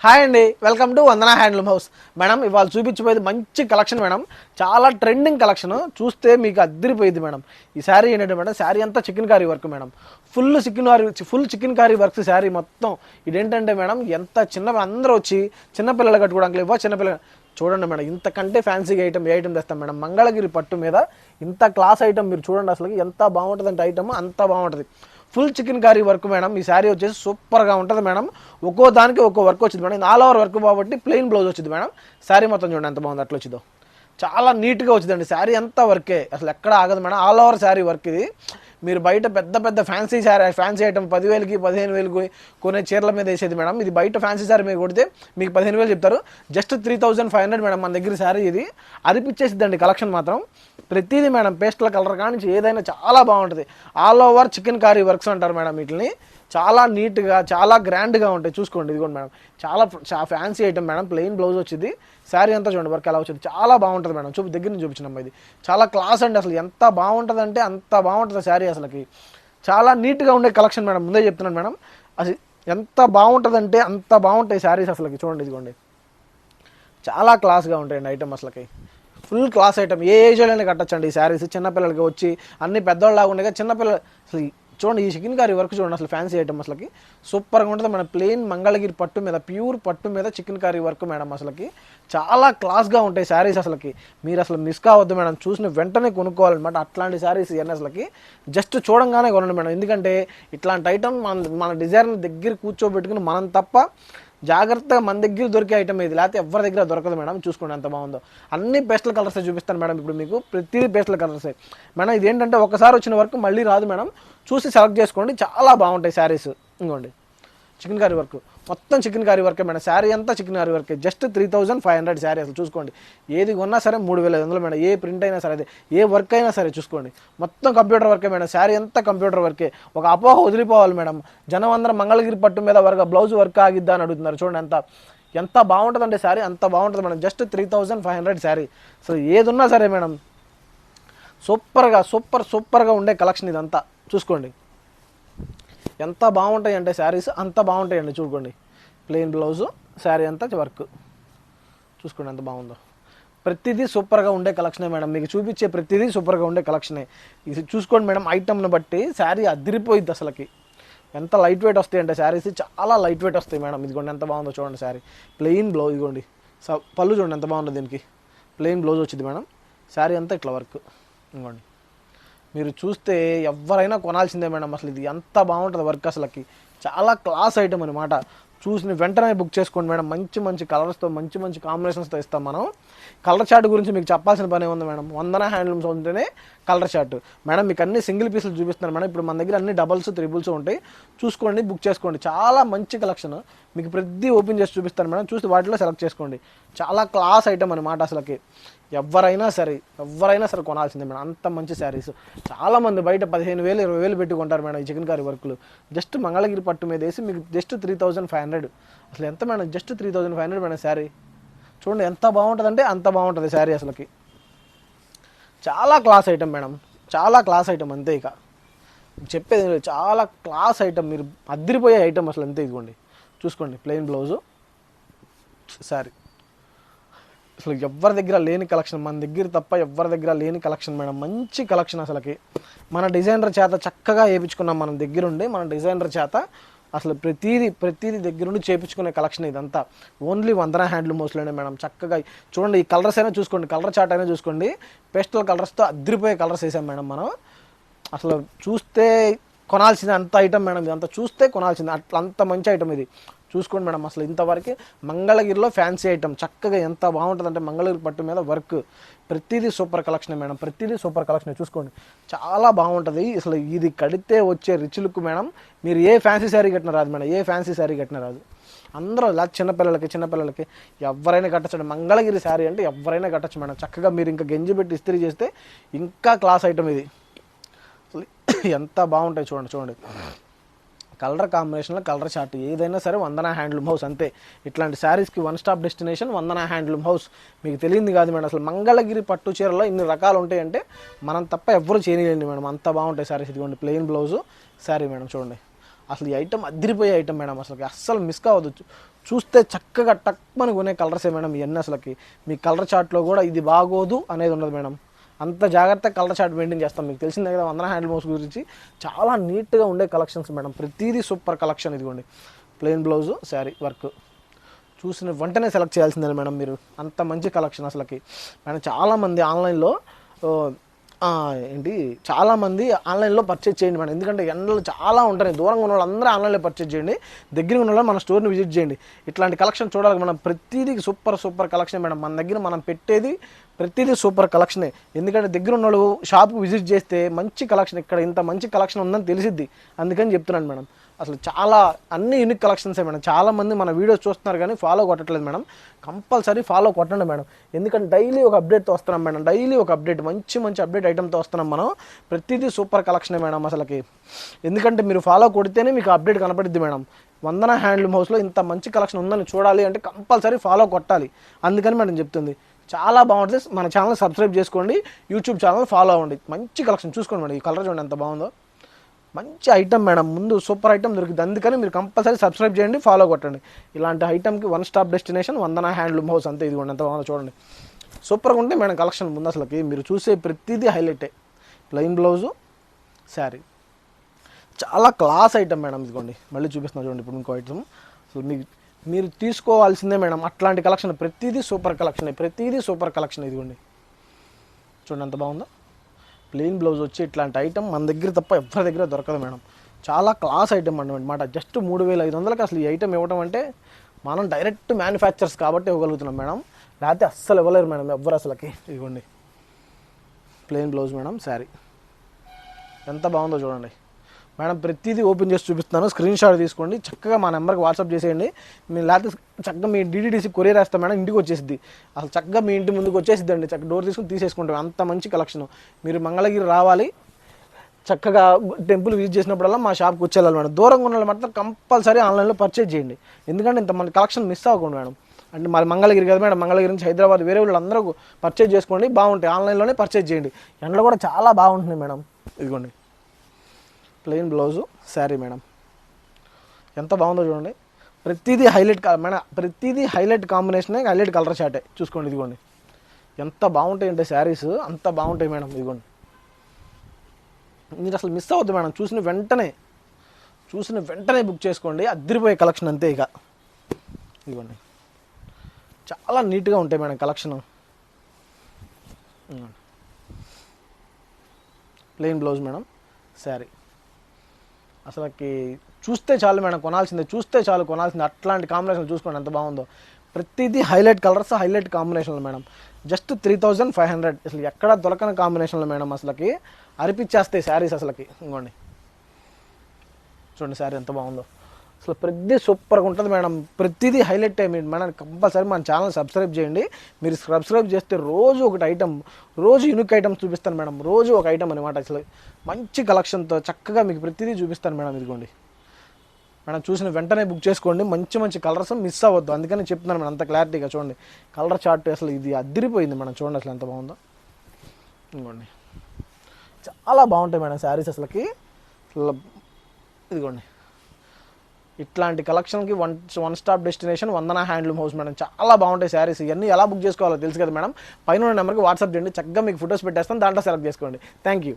Hi అండి, welcome to Vandana handloom house. Madam ఇవాళ చూపించబోయేది మంచి కలెక్షన్ మేడం. చాలా ట్రెండింగ్ కలెక్షన్, చూస్తే మీకు అద్దరిపోయింది మేడం. ఈ శారీ ఏంటంటే మేడం, శారీ అంతా chikankari work madam. Full chikankari works sari మొత్తం. ఇదేంటంటే మేడం, ఎంత చిన్న అందరూ వచ్చి చిన్నపిల్లలు కట్టుకోవడానికి లేవో చిన్నపిల్లలు చూడండి మేడం. ఇంతకంటే ఫ్యాన్సీగా ఏ ఐటమ్ తెస్తాం మేడం. మంగళగిరి పట్టు మీద ఇంత క్లాస్ ఐటమ్ మీరు చూడండి, అసలు ఎంత బాగుంటుంది అంటే ఐటమ్ అంత బాగుంటుంది. Full chicken curry work madam. ఈ శారీ వచ్చేసి సూపర్గా ఉంటుంది మేడం. ఒక్కో దానికి ఒక్కో వర్క్ వచ్చింది మేడం. ఆల్ ఓవర్ వర్క్ కాబట్టి ప్లెయిన్ బ్లౌజ్ వచ్చింది మేడం. శారీ మొత్తం చూడండి ఎంత బాగుంది, అట్లా వచ్చిందో చాలా నీట్గా వచ్చిందండి. శారీ అంతా వర్కే, అసలు ఎక్కడ ఆగదు madam. All over sari work ఇది. మీరు బయట పెద్ద పెద్ద ఫ్యాన్సీ ఐటమ్ 10,000కి 15,000కి కొనే చీరల మీద వేసేది మేడం. ఇది బయట ఫ్యాన్సీ శారీ మీద కొడితే మీకు 15,000 చెప్తారు. జస్ట్ 3,500 మేడం మన దగ్గర శారీ. ఇది అదిపిచ్చేసిద్దండి కలెక్షన్ మాత్రం. ప్రతిదీ మేడం, పేస్టల్ కలర్ కానీ ఏదైనా చాలా బాగుంటుంది. All over chikankari works అంటారు మేడం వీటిని. చాలా నీట్గా చాలా గ్రాండ్గా ఉంటాయి. చూసుకోండి, ఇదిగోండి మేడం, చాలా fancy item madam. Plain blouse వచ్చింది. శారీ అంతా చూడండి వర్క్ ఎలా వచ్చింది, చాలా బాగుంటుంది మేడం. దగ్గర నుంచి చూపించినమ్మా, ఇది చాలా క్లాస్ అండి. అసలు ఎంత బాగుంటుంది అంటే అంత బాగుంటుంది శారీ. అసలుకి చాలా నీట్గా ఉండే కలెక్షన్ మేడం. ముందే చెప్తున్నాను మేడం, అది ఎంత బాగుంటుందంటే అంత బాగుంటాయి శారీస్. అసలుకి చూడండి, ఇదిగోండి చాలా క్లాస్గా ఉంటాయండి ఐటమ్. అసలుకి ఫుల్ క్లాస్ ఐటమ్. ఏ ఏజ్లోనే కట్టచ్చండి ఈ శారీస్. చిన్నపిల్లలకి వచ్చి అన్ని పెద్దవాళ్ళలాగా ఉండగా చిన్నపిల్లలు అసలు చూడండి. ఈ చికెన్ కర్రీ వర్క్ చూడండి, అసలు ఫ్యాన్సీ ఐటమ్ అసలుకి సూపర్గా ఉంటుంది. మన ప్లెయిన్ మంగళగిరి పట్టు మీద, ప్యూర్ పట్టు మీద చికెన్ కర్రీ వర్క్ మేడం. అసలుకి చాలా క్లాస్గా ఉంటాయి శారీస్. అసలుకి మీరు అసలు మిస్ కావద్దు మేడం, చూసిన వెంటనే కొనుక్కోవాలన్నమాట. అట్లాంటి శారీస్ ఇవన్నీ అసలుకి జస్ట్ చూడంగానే కొనండి మేడం. ఎందుకంటే ఇట్లాంటి ఐటమ్ మన డిజైన్ దగ్గర కూర్చోబెట్టుకుని మనం తప్ప జాగ్రత్తగా మన దగ్గర దొరికే ఐటమ్ ఇది, లేకపోతే ఎవరి దగ్గర దొరకదు మేడం. చూసుకోండి ఎంత బాగుందో. అన్ని పేస్టల్ కలర్సే చూపిస్తాను మేడం. ఇప్పుడు మీకు ప్రతిదీ పేస్టల్ కలర్సే మేడం. ఇదేంటంటే ఒకసారి వచ్చిన వరకు మళ్ళీ రాదు మేడం. చూసి సెలెక్ట్ చేసుకోండి, చాలా బాగుంటాయి శారీస్. ఇంకోండి చికెన్ కర్రీ వర్క్, మొత్తం చికెన్ కర్రీ వర్కే మేడం. శారీ అంతా చికెన్ కర్రీ వర్కే. జస్ట్ 3,500 శారీ. అసలు చూసుకోండి, ఏది కొన్నా సరే 3,500 మేడం. ఏ ప్రింట్ అయినా సరే, అదే ఏ వర్క్ అయినా సరే చూసుకోండి, మొత్తం కంప్యూటర్ వర్కే మేడం. శారీ అంతా కంప్యూటర్ వర్కే. ఒక అపోహ వదిలిపోవాలి మేడం. జనం అందరం మంగళగిరి పట్టు మీద వర్క్, బ్లౌజ్ వర్క్ ఆగిద్దా అని అడుగుతున్నారు. చూడండి ఎంత బాగుంటుందంటే శారీ, అంత బాగుంటుంది మేడం. జస్ట్ 3,500 శారీ. అసలు ఏది ఉన్నా సరే మేడం, సూపర్గా ఉండే కలెక్షన్ ఇదంతా. చూసుకోండి ఎంత బాగుంటాయి అంటే శారీస్, అంత బాగుంటాయండి. చూసుకోండి ప్లెయిన్ బ్లౌజు, శారీ అంతా వర్క్. చూసుకోండి ఎంత బాగుందో. ప్రతిదీ సూపర్గా ఉండే కలెక్షనే మేడం. మీకు చూపించే ప్రతిదీ సూపర్గా ఉండే కలెక్షనే. ఇది చూసుకోండి మేడం, ఐటమ్ని బట్టి శారీ అదిరిపోయిద్ది. అసలుకి ఎంత లైట్ వెయిట్ వస్తాయి అంటే శారీస్, చాలా లైట్ వెయిట్ వస్తాయి మేడం. ఇదిగోండి ఎంత బాగుందో చూడండి శారీ. ప్లెయిన్ బ్లౌజ్, ఇదిగోండి పళ్ళు చూడండి ఎంత బాగుందో. దీనికి ప్లెయిన్ బ్లౌజ్ వచ్చింది మేడం. శారీ అంతా ఇట్లా వర్క్. ఇదిగోండి మీరు చూస్తే ఎవరైనా కొనాల్సిందే మేడం. అసలు ఇది ఎంత బాగుంటుంది వర్క్. అసలుకి చాలా క్లాస్ ఐటమ్ అనమాట. చూసిన వెంటనే బుక్ చేసుకోండి మేడం. మంచి కలర్స్తో, మంచి కాంబినేషన్స్తో ఇస్తాం మనం. కలర్ చార్ట్ గురించి మీకు చెప్పాల్సిన పని ఉంది మేడం. వందన హ్యాండ్లూమ్స్ ఉంటేనే కలర్ చార్ట్ మేడం. మీకు అన్ని సింగిల్ పీసులు చూపిస్తున్నారు మేడం. ఇప్పుడు మన దగ్గర అన్ని డబల్స్, త్రిబుల్స్ ఉంటాయి. చూసుకోండి, బుక్ చేసుకోండి. చాలా మంచి కలెక్షన్. మీకు ప్రతి ఓపెన్ చేసి చూపిస్తాను మేడం. చూసి వాటిలో సెలెక్ట్ చేసుకోండి. చాలా క్లాస్ ఐటమ్ అనమాట. అసలుకి ఎవరైనా సరే కొనాల్సిందే మేడం. అంత మంచి శారీస్. చాలామంది బయట 15,000, 20,000 పెట్టుకుంటారు మేడం ఈ చికెన్ కర్రీ వర్క్లు. జస్ట్ మంగళగిరి పట్టు మీద వేసి మీకు జస్ట్ 3,500. అసలు ఎంత మేడం, జస్ట్ 3,500 మేడం శారీ. చూడండి ఎంత బాగుంటుందంటే అంత బాగుంటుంది శారీ. అసలుకి చాలా క్లాస్ ఐటమ్ మేడం, చాలా క్లాస్ ఐటమ్ అంతే. ఇక చెప్పేది చాలా క్లాస్ ఐటమ్, మీరు అదిరిపోయే ఐటమ్ అసలు అంతే. ఇదిగోండి చూసుకోండి, ప్లెయిన్ బ్లౌజు, శారీ. అసలు ఎవరి దగ్గర లేని కలెక్షన్, మన దగ్గర తప్ప ఎవరి దగ్గర లేని కలెక్షన్ మేడం. మంచి కలెక్షన్. అసలుకి మన డిజైనర్ చేత చక్కగా వేయించుకున్నాం మన దగ్గరుండి. మన డిజైనర్ చేత అసలు ప్రతిదీ దగ్గరుండి చేయించుకునే కలెక్షన్ ఇదంతా. ఓన్లీ వందన హ్యాండ్లూమ్ హౌస్లోనే మేడం. చక్కగా చూడండి, ఈ కలర్స్ అయినా చూసుకోండి, కలర్ చార్ట్ అయినా చూసుకోండి. పేస్టల్ కలర్స్తో అదిరిపోయే కలర్స్ వేసాం మేడం మనం. అసలు చూస్తే కొనాల్సింది అంత ఐటమ్ మేడం. ఇదంతా చూస్తే కొనాల్సింది, అట్లా అంత మంచి ఐటమ్ ఇది. చూసుకోండి మేడం, అసలు ఇంతవరకు మంగళగిరిలో ఫ్యాన్సీ ఐటమ్ చక్కగా ఎంత బాగుంటుందంటే మంగళగిరి పట్టు మీద వర్క్. ప్రతిదీ సూపర్ కలెక్షన్ మేడం. ప్రతిదీ సూపర్ కలెక్షన్. చూసుకోండి చాలా బాగుంటుంది. అసలు ఇది కడితే వచ్చే రిచ్ లుక్ మేడం. మీరు ఏ ఫ్యాన్సీ శారీ కట్టిన రాదు మేడం, ఏ ఫ్యాన్సీ శారీ కట్టిన రాదు. అందరూ చిన్నపిల్లలకి ఎవరైనా కట్టచ్చు. మంగళగిరి శారీ అంటే ఎవరైనా కట్టచ్చు మేడం. చక్కగా మీరు ఇంకా గంజి పెట్టి ఇస్త్రీ చేస్తే ఇంకా క్లాస్ ఐటమ్ ఇది. అసలు ఎంత బాగుంటాయి చూడండి. కలర్ కాంబినేషన్లో కలర్ చార్ట్ ఏదైనా సరే వందన హ్యాండ్లూమ్ హౌస్ అంతే. ఇట్లాంటి శారీస్కి వన్ స్టాప్ డెస్టినేషన్ వందన హ్యాండ్లూమ్ హౌస్. మీకు తెలియదు కాదు మేడం, అసలు మంగళగిరి పట్టు చీరలో ఇన్ని రకాలు ఉంటాయంటే మనం తప్ప ఎవ్వరు చేయలేండి మేడం. అంత బాగుంటాయి శారీస్. ఇదిగోండి ప్లెయిన్ బ్లౌజు, శారీ మేడం. చూడండి అసలు ఈ ఐటమ్ అదిరిపోయే ఐటమ్ మేడం. అసలు మిస్ కావద్దు. చూస్తే చక్కగా టక్మని కొనే కలర్సే మేడం ఇవన్నీ అసలుకి. మీ కలర్ చార్ట్లో కూడా ఇది బాగోదు అనేది ఉండదు మేడం. అంత జాగ్రత్తగా కలర్ చార్ట్ మెయింటైన్ చేస్తాం. మీకు తెలిసిందే కదా వందన హ్యాండ్లూమ్స్ గురించి. చాలా నీట్గా ఉండే కలెక్షన్స్ మేడం, ప్రతిదీ సూపర్ కలెక్షన్. ఇదిగోండి ప్లెయిన్ బ్లౌజు శారీ వర్క్, చూసిన వెంటనే సెలెక్ట్ చేయాల్సిందే మేడం మీరు, అంత మంచి కలెక్షన్ అసలుకి. మేడం చాలామంది ఆన్లైన్లో చాలామంది ఆన్లైన్లో పర్చేజ్ చేయండి మేడం, ఎందుకంటే ఎండలు చాలా ఉంటాయి. దూరంగా ఉన్న వాళ్ళందరూ ఆన్లైన్లో పర్చేజ్ చేయండి, దగ్గర ఉన్న వాళ్ళు మన స్టోర్ని విజిట్ చేయండి. ఇట్లాంటి కలెక్షన్ చూడాలి మనం. ప్రతిదీ సూపర్ కలెక్షన్ మేడం. మన దగ్గర మనం పెట్టేది ప్రతిదీ సూపర్ కలెక్షనే. ఎందుకంటే దగ్గర ఉన్న వాళ్ళు షాప్కి విజిట్ చేస్తే మంచి కలెక్షన్, ఇక్కడ ఇంత మంచి కలెక్షన్ ఉందని తెలిసిద్ది. అందుకని చెప్తున్నాను మేడం. అసలు చాలా అన్ని యూనిక్ కలెక్షన్సే మేడం. చాలామంది మన వీడియోస్ చూస్తున్నారు కానీ ఫాలో కొట్టట్లేదు మేడం. కంపల్సరీ ఫాలో కొట్టండి మేడం, ఎందుకంటే డైలీ ఒక అప్డేట్తో వస్తున్నాం మేడం. డైలీ ఒక అప్డేట్, మంచి అప్డేట్ ఐటమ్తో వస్తున్నాం మనం. ప్రతిదీ సూపర్ కలెక్షనే మేడం అసలుకి. ఎందుకంటే మీరు ఫాలో కొడితేనే మీకు అప్డేట్ కనపడిద్ది మేడం. వందన హ్యాండ్లూమ్ హౌస్లో ఇంత మంచి కలెక్షన్ ఉందని చూడాలి అంటే కంపల్సరీ ఫాలో కొట్టాలి. అందుకని మేడం చెప్తుంది. చాలా బాగుంటుంది. మన ఛానల్ సబ్స్క్రైబ్ చేసుకోండి, యూట్యూబ్ ఛానల్ ఫాలో అవ్వండి. మంచి కలెక్షన్ చూసుకోండి మేడం. ఈ కలర్ చూడండి ఎంత బాగుందో, మంచి ఐటమ్ మేడం. ముందు సూపర్ ఐటమ్ దొరికింది, అందుకని మీరు కంపల్సరీ సబ్స్క్రైబ్ చేయండి, ఫాలో కొట్టండి. ఇలాంటి ఐటమ్కి వన్ స్టాప్ డెస్టినేషన్ వందన హ్యాండ్లూమ్ హౌస్ అంతే. ఇదిగోండి ఎంత బాగుందో చూడండి, సూపర్గా ఉంటే మేడం కలెక్షన్. ముందు అసలుకి మీరు చూసే ప్రతిదీ హైలైటే. ప్లెయిన్ బ్లౌజు శారీ, చాలా క్లాస్ ఐటమ్ మేడం. ఇదిగోండి మళ్ళీ చూపిస్తున్నా చూడండి ఇప్పుడు ఇంకో ఐటమ్. అసలు మీరు తీసుకోవాల్సిందే మేడం అట్లాంటి కలెక్షన్. ప్రతిదీ సూపర్ కలెక్షన్, ప్రతిదీ సూపర్ కలెక్షన్. ఇదిగోండి చూడండి ఎంత బాగుందో. ప్లెయిన్ బ్లౌజ్ వచ్చి ఇట్లాంటి ఐటమ్ మన దగ్గర తప్ప ఎవరి దగ్గర దొరకదు మేడం. చాలా క్లాస్ ఐటమ్ అనమాట. జస్ట్ 3500కి అసలు ఈ ఐటమ్ ఇవ్వడం అంటే మనం డైరెక్ట్ మ్యానుఫ్యాక్చర్స్ కాబట్టి ఇవ్వగలుగుతున్నాం మేడం, లేకపోతే అస్సలు ఇవ్వలేరు మేడం ఎవ్వరు అసలుకి. ఇదిగోండి ప్లెయిన్ బ్లౌజ్ మేడం శారీ, ఎంత బాగుందో చూడండి మేడం. ప్రతిదీ ఓపెన్ చేసి చూపిస్తున్నాను, స్క్రీన్ షాట్ తీసుకోండి. చక్కగా మా నెంబర్కి వాట్సాప్ చేసేయండి. మీరు లేకపోతే చక్కగా మీ DTDC కొరియర్ వేస్తాం మేడం, ఇంటికి వచ్చేసిద్ది. అసలు చక్కగా మీ ఇంటి ముందుకు వచ్చేసిద్దండి. చక్కగా డోర్ తీసుకుని తీసేసుకుంటాం. అంత మంచి కలెక్షన్. మీరు మంగళగిరి రావాలి, చక్కగా టెంపుల్ విజిట్ చేసినప్పుడల్లా మా షాప్కి వచ్చేయాలి మేడం. దూరంగా ఉన్న వాళ్ళు మాత్రం కంపల్సరీ ఆన్లైన్లో పర్చేజ్ చేయండి, ఎందుకంటే ఇంత మన కలెక్షన్ మిస్ అవ్వకుండా మేడం. అంటే మరి మంగళగిరి కదా మేడం, మంగళగిరి నుంచి హైదరాబాద్ వేరే వాళ్ళు అందరూ పర్చేజ్ చేసుకోండి, బాగుంటాయి. ఆన్లైన్లోనే పర్చేజ్ చేయండి. ఎండలు కూడా చాలా బాగుంటుంది మేడం. ఇదిగోండి ప్లెయిన్ బ్లౌజు శారీ మేడం, ఎంత బాగుందో చూడండి. ప్రతిదీ హైలైట్ మేడం, ప్రతిదీ హైలైట్ కాంబినేషనే, హైలైట్ కలర్ చాటే. చూసుకోండి ఇదిగోండి ఎంత బాగుంటాయి అంటే శారీస్, అంత బాగుంటాయి మేడం. ఇదిగోండి మీరు అసలు మిస్ అవ్వద్దు మేడం. చూసిన వెంటనే బుక్ చేసుకోండి, అదిరిపోయే కలెక్షన్ అంతే. ఇక ఇదిగోండి చాలా నీట్గా ఉంటాయి madam collection. Plain blouse madam sari, అసలుకి చూస్తే చాలు మేడం, కొనాల్సిందే. అట్లాంటి కాంబినేషన్ చూసుకోండి ఎంత బాగుందో. ప్రతిదీ హైలైట్ కలర్స్, హైలైట్ కాంబినేషన్లు మేడం. జస్ట్ 3500, అసలు ఎక్కడ దొరకని కాంబినేషన్లు మేడం. అసలుకి అరిపించేస్తాయి శారీస్ అసలుకి. ఇంకోండి చూడండి శారీ ఎంత బాగుందో. అసలు ప్రతిదీ సూపర్గా ఉంటుంది మేడం. ప్రతిదీ హైలైట్ మేడం. కంపల్సరీ మన ఛానల్ సబ్స్క్రైబ్ చేయండి. మీరు సబ్స్క్రైబ్ చేస్తే రోజు ఒకటి ఐటమ్, రోజు యూనిక్ ఐటమ్స్ చూపిస్తాను మేడం. రోజు ఒక ఐటమ్ అనమాట. అసలు మంచి కలెక్షన్తో చక్కగా మీకు ప్రతిదీ చూపిస్తాను మేడం. ఇదిగోండి మేడం, చూసిన వెంటనే బుక్ చేసుకోండి. మంచి కలర్స్ మిస్ అవ్వద్దు, అందుకని చెప్తున్నాను మేడం అంత క్లారిటీగా. చూడండి కలర్ చార్ట్ అసలు ఇది అదిరిపోయింది మేడం. చూడండి అసలు ఎంత బాగుందో. ఇదిగోండి చాలా బాగుంటాయి మేడం శారీస్ అసలుకి. ఇదిగోండి ఇట్లాంటి కలెక్షన్కి వన్ స్టాప్ డెస్టినేషన్ వందన హ్యాండ్లూమ్ హౌస్ మేడం. చాలా బాగుంటాయి శారీస్. ఇవన్నీ ఎలా బుక్ చేసుకోవాలో తెలుసు కదా మేడం. పైన ఉన్న నెంబర్కి వాట్సాప్ చేయండి, చక్కగా మీకు ఫొటోస్ పెట్టేస్తాను, దాంట్లో సెలెక్ట్ చేసుకోండి. Thank you.